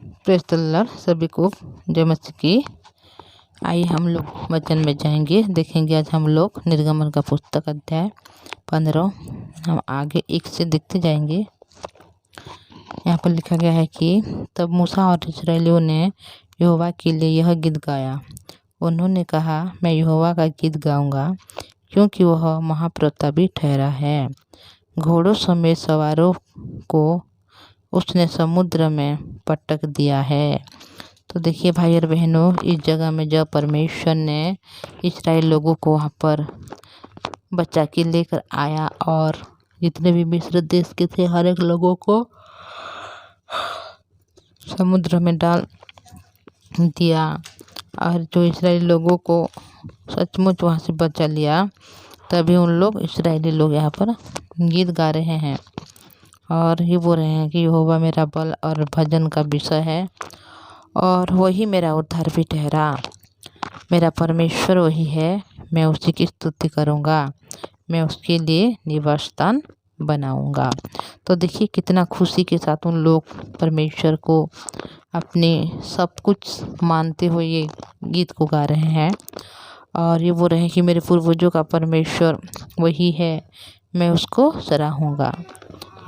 Praise the Lord, सभी को जय मसीह की। आइए हम लोग वचन में जाएंगे, देखेंगे। आज हम लोग निर्गमन का पुस्तक अध्याय 15 हम आगे 1 से देखते जाएंगे। यहाँ पर लिखा गया है कि तब मूसा और इस्राएलियों ने यहोवा के लिए यह गीत गाया। उन्होंने कहा, मैं यहोवा का गीत गाऊंगा, क्योंकि वह महाप्रतापी ठहरा है। घोड़ों समेत सवारों को उसने समुद्र में पटक दिया है। तो देखिए भाई और बहनों, इस जगह में जब परमेश्वर ने इस्राएल लोगों को वहाँ पर बचा के लेकर आया और जितने भी मिस्र देश के थे हर एक लोगों को समुद्र में डाल दिया, और जो इस्राएली लोगों को सचमुच वहाँ से बचा लिया, तभी उन लोग इस्राएली लोग यहाँ पर गीत गा रहे हैं और ये बोल रहे हैं कि यहोवा मेरा बल और भजन का विषय है और वही मेरा उद्धार भी ठहरा। मेरा परमेश्वर वही है, मैं उसी की स्तुति करूँगा, मैं उसके लिए निवास स्थान बनाऊँगा। तो देखिए कितना खुशी के साथ उन लोग परमेश्वर को अपने सब कुछ मानते हुए ये गीत को गा रहे हैं और ये बोल रहे हैं कि मेरे पूर्वजों का परमेश्वर वही है, मैं उसको सराहूँगा।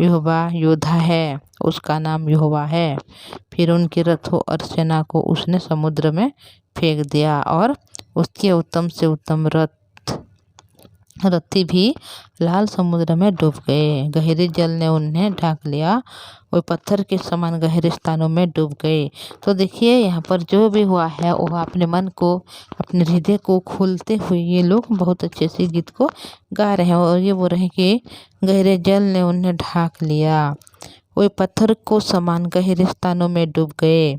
यहोवा योद्धा है, उसका नाम यहोवा है। फिर उनके रथों और सेना को उसने समुद्र में फेंक दिया और उसके उत्तम से उत्तम रथी भी लाल समुद्र में डूब गए। गहरे जल ने उन्हें ढाक लिया, वो पत्थर के समान गहरे स्थानों में डूब गए। तो देखिए यहाँ पर जो भी हुआ है वह अपने मन को, अपने हृदय को खोलते हुए ये लोग बहुत अच्छे से गीत को गा रहे हैं और ये बोल रहे हैं कि गहरे जल ने उन्हें ढाक लिया, वो पत्थर को समान गहरे स्थानों में डूब गए।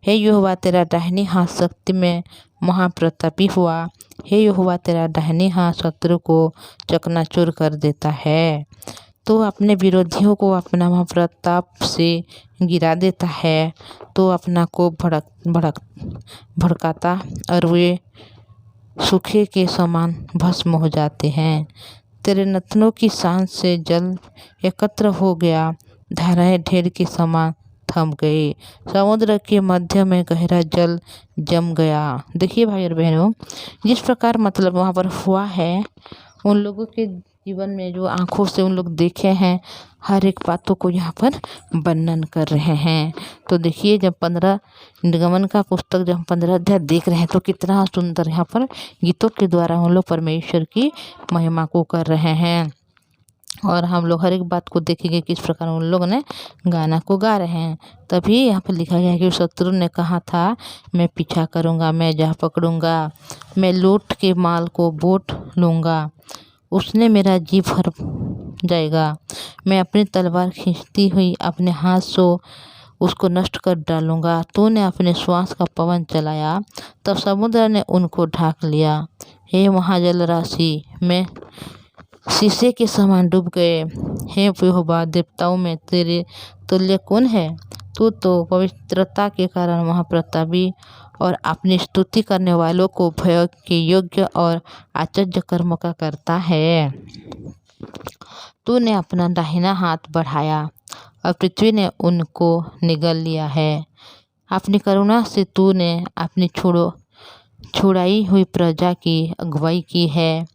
हे यहोवा, तेरा दाहिनी हाथ शक्ति में महाप्रतापी हुआ। हे यहोवा, तेरा दाहिनी हाथ शत्रु को चकनाचूर कर देता है। तो अपने विरोधियों को अपना महाप्रताप से गिरा देता है, तो अपना को भड़काता और वे सूखे के समान भस्म हो जाते हैं। तेरे नथनों की सांस से जल एकत्र हो गया, धाराएं ढेर के समान थम गई, समुद्र के मध्य में गहरा जल जम गया। देखिए भाई और बहनों, जिस प्रकार मतलब वहाँ पर हुआ है, उन लोगों के जीवन में जो आँखों से उन लोग देखे हैं हर एक बातों को यहाँ पर वर्णन कर रहे हैं। तो देखिए जब 15 निर्गमन का पुस्तक जब 15 अध्याय देख रहे हैं तो कितना सुंदर यहाँ पर गीतों के द्वारा हम लोग परमेश्वर की महिमा को कर रहे हैं और हम लोग हर एक बात को देखेंगे किस प्रकार उन लोग ने गाना को गा रहे हैं। तभी यहाँ पर लिखा गया है कि शत्रु ने कहा था, मैं पीछा करूँगा, मैं जा पकड़ूँगा, मैं लूट के माल को बोट लूँगा, उसने मेरा जी भर जाएगा। मैं अपनी तलवार खींचती हुई अपने हाथ से उसको नष्ट कर डालूँगा। तूने अपने श्वास का पवन चलाया, तब समुद्र ने उनको ढाक लिया। हे महाजल राशि में शीशे के समान डूब गए। हे यहोवा, देवताओं में तेरे तुल्य कौन है? तू तो पवित्रता के कारण महाप्रतापी और अपनी स्तुति करने वालों को भय के योग्य और आश्चर्य कर्म का करता है। तूने अपना दाहिना हाथ बढ़ाया और पृथ्वी ने उनको निगल लिया है। अपनी करुणा से तूने अपनी छुड़ाई हुई प्रजा की अगुवाई की है।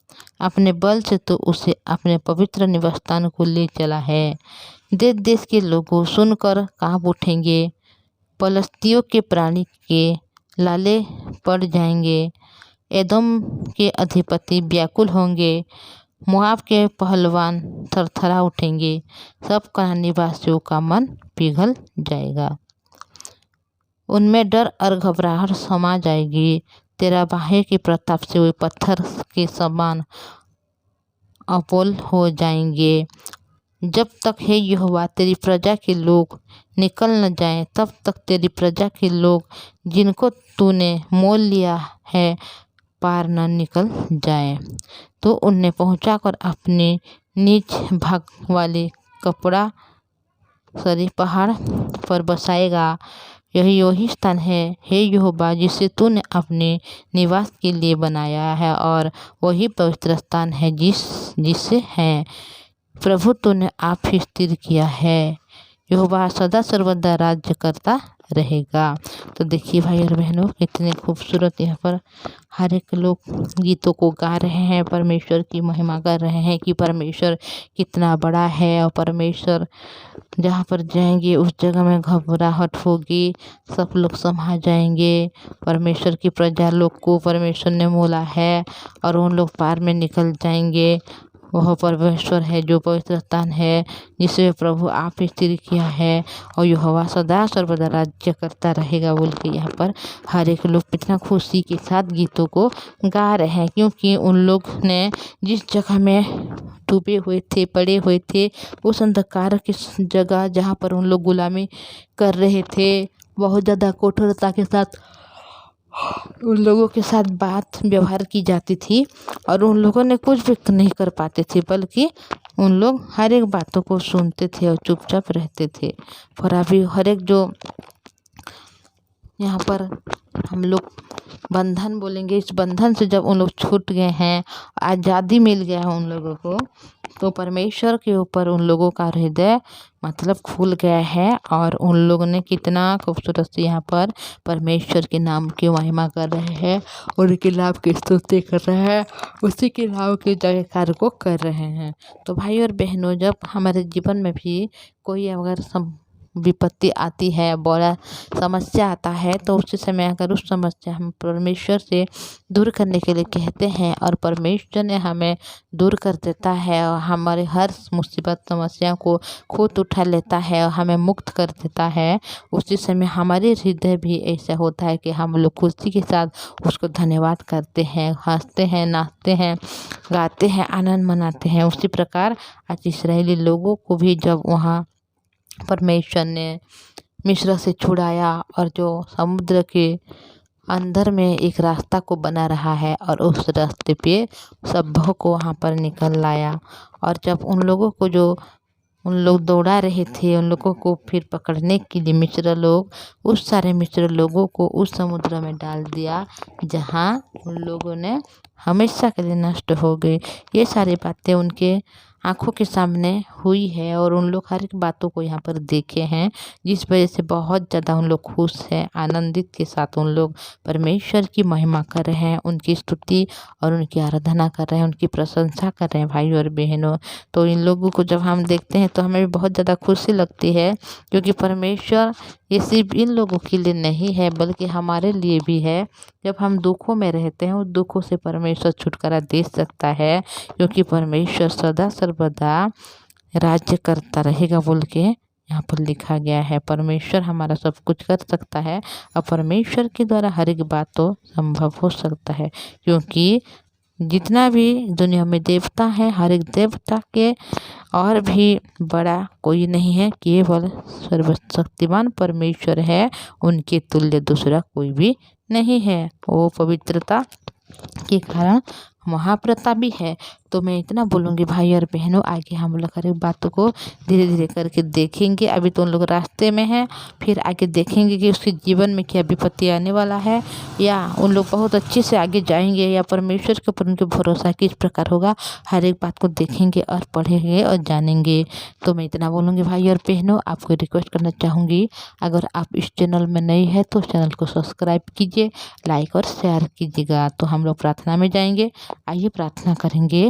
अपने बल से तो उसे अपने पवित्र निवासस्थान को ले चला है। देश देश के लोगों सुनकर काँप उठेंगे, पलिश्तियों के प्राणी के लाले पड़ जाएंगे। एदोम के अधिपति व्याकुल होंगे, मोआब के पहलवान थरथरा उठेंगे, सब कनान निवासियों का मन पिघल जाएगा। उनमें डर और घबराहट समा जाएगी। तेरा बाह्य के प्रताप से वे पत्थर के समान अबोल हो जाएंगे। जब तक हे यहोवा तेरी प्रजा के लोग निकल न जाएं, तब तक तेरी प्रजा के लोग जिनको तूने मोल लिया है पार न निकल जाएं। तो उन्हें पहुंचाकर अपने नीच भाग वाले पहाड़ पर बसाएगा। यही वही स्थान है हे यहोवा जिसे तूने अपने निवास के लिए बनाया है, और वही पवित्र स्थान है जिसे है प्रभु तूने आप ही स्थिर किया है। यहोवा सदा सर्वदा राज्य करता रहेगा। तो देखिए भाई और बहनों, कितने खूबसूरत यहाँ पर हर एक लोग गीतों को गा रहे हैं, परमेश्वर की महिमा कर रहे हैं कि परमेश्वर कितना बड़ा है। और परमेश्वर जहाँ पर जाएंगे उस जगह में घबराहट होगी, सब लोग समा जाएंगे। परमेश्वर की प्रजा लोग को परमेश्वर ने मोला है और उन लोग पार में निकल जाएंगे। वह परमेश्वर है जो पवित्र स्थान है, जिसे प्रभु आप स्थिर किया है, और यहोवा सदा सर्वदा राज्य करता रहेगा बोल के यहाँ पर हर एक लोग कितना खुशी के साथ गीतों को गा रहे हैं। क्योंकि उन लोग ने जिस जगह में डूबे हुए थे, पड़े हुए थे, उस अंधकार की जगह जहाँ पर उन लोग गुलामी कर रहे थे, बहुत ज़्यादा कठोरता के साथ उन लोगों के साथ बात व्यवहार की जाती थी और उन लोगों ने कुछ भी नहीं कर पाते थे, बल्कि उन लोग हर एक बातों को सुनते थे और चुपचाप रहते थे। पर अभी हर एक जो यहाँ पर हम लोग बंधन बोलेंगे, इस बंधन से जब उन लोग छूट गए हैं, आज़ादी मिल गया है उन लोगों को, तो परमेश्वर के ऊपर उन लोगों का हृदय मतलब खुल गया है। और उन लोगों ने कितना खूबसूरत से यहाँ पर परमेश्वर के नाम की महिमा कर रहे हैं, उनके नाम की स्तुति कर रहे हैं, उसी के नाम के जयकार को कर रहे हैं। तो भाई और बहनों, जब हमारे जीवन में भी कोई अगर विपत्ति आती है, बड़ा समस्या आता है, तो उस समय अगर उस समस्या हम परमेश्वर से दूर करने के लिए कहते हैं और परमेश्वर ने हमें दूर कर देता है और हमारे हर मुसीबत समस्या को खुद उठा लेता है और हमें मुक्त कर देता है, उसी समय हमारे हृदय भी ऐसा होता है कि हम लोग खुशी के साथ उसको धन्यवाद करते हैं, हंसते हैं, नाचते हैं, गाते हैं, आनंद मनाते हैं। उसी प्रकार आज इस्राएली लोगों को भी जब वहाँ परमेश्वर ने मिस्र से छुड़ाया और जो समुद्र के अंदर में एक रास्ता को बना रहा है और उस रास्ते पे सबों को वहाँ पर निकल लाया। और जब उन लोगों को जो उन लोग दौड़ा रहे थे, उन लोगों को फिर पकड़ने के लिए मिस्र लोग उस सारे मिस्र लोगों को उस समुद्र में डाल दिया, जहाँ उन लोगों ने हमेशा के लिए नष्ट हो गए। ये सारी बातें उनके आँखों के सामने हुई है और उन लोग हर एक बातों को यहाँ पर देखे हैं, जिस वजह से बहुत ज़्यादा उन लोग खुश हैं, आनंदित के साथ उन लोग परमेश्वर की महिमा कर रहे हैं, उनकी स्तुति और उनकी आराधना कर रहे हैं, उनकी प्रशंसा कर रहे हैं भाई और बहनों। तो इन लोगों को जब हम देखते हैं तो हमें भी बहुत ज़्यादा खुशी लगती है, क्योंकि परमेश्वर ये सिर्फ इन लोगों के लिए नहीं है बल्कि हमारे लिए भी है। जब हम दुखों में रहते हैं, उस दुखों से परमेश्वर छुटकारा दे सकता है, क्योंकि परमेश्वर सदा सर्वदा राज्य करता रहेगा बोल के यहाँ पर लिखा गया है। परमेश्वर हमारा सब कुछ कर सकता है और परमेश्वर के द्वारा हर एक बात तो संभव हो सकता है, क्योंकि जितना भी दुनिया में देवता है, हर एक देवता के और भी बड़ा कोई नहीं है, केवल सर्वशक्तिमान परमेश्वर है, उनके तुल्य दूसरा कोई भी नहीं है। वो पवित्रता के कारण महाप्रतापी है। तो मैं इतना बोलूँगी भाई और बहनों, आगे हम लोग हर एक बातों को धीरे धीरे करके देखेंगे। अभी तो उन लोग रास्ते में हैं, फिर आगे देखेंगे कि उसके जीवन में क्या विपत्ति आने वाला है, या उन लोग बहुत अच्छे से आगे जाएंगे, या परमेश्वर के ऊपर उनके भरोसा किस प्रकार होगा, हर एक बात को देखेंगे और पढ़ेंगे और जानेंगे। तो मैं इतना बोलूँगी भाई और बहनों, आपको रिक्वेस्ट करना चाहूँगी, अगर आप इस चैनल में नई है तो चैनल को सब्सक्राइब कीजिए, लाइक और शेयर कीजिएगा। तो हम लोग प्रार्थना में जाएंगे। आइए प्रार्थना करेंगे।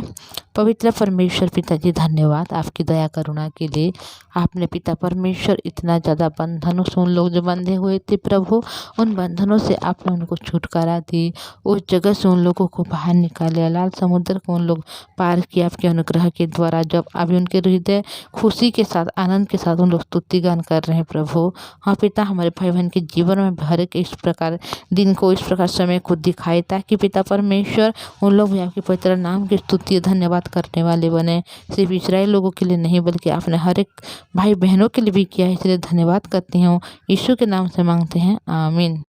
पवित्र परमेश्वर पिताजी, धन्यवाद आपकी दया करुणा के लिए। आपने पिता परमेश्वर इतना ज़्यादा बंधनों से उन लोग जो बंधे हुए थे प्रभु, उन बंधनों से आपने उनको छुटकारा दी, उस जगह से उन लोगों को बाहर निकाले, लाल समुद्र को उन लोग पार किया आपके अनुग्रह के द्वारा। जब अभी उनके हृदय खुशी के साथ, आनंद के साथ उन लोग स्तुति गान कर रहे हैं प्रभु। हाँ पिता, हमारे भाई बहन के जीवन में हर एक इस प्रकार दिन को, इस प्रकार समय को दिखाए, ताकि पिता परमेश्वर उन लोग भी आपके पवित्र नाम की स्तुति धन्यवाद करने वाले बने। सिर्फ इस्राएल लोगों के लिए नहीं बल्कि आपने हर एक भाई बहनों के लिए भी किया है, इसलिए धन्यवाद करती हूँ। यीशु के नाम से मांगते हैं, आमीन।